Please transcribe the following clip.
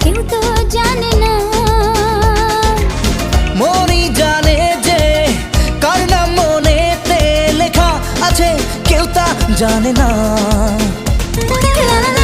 কেউ তো জানে না। মনই জানে যে কার নাম মনেতে লেখা আছে, কেউ তা জানে না। লা লা লা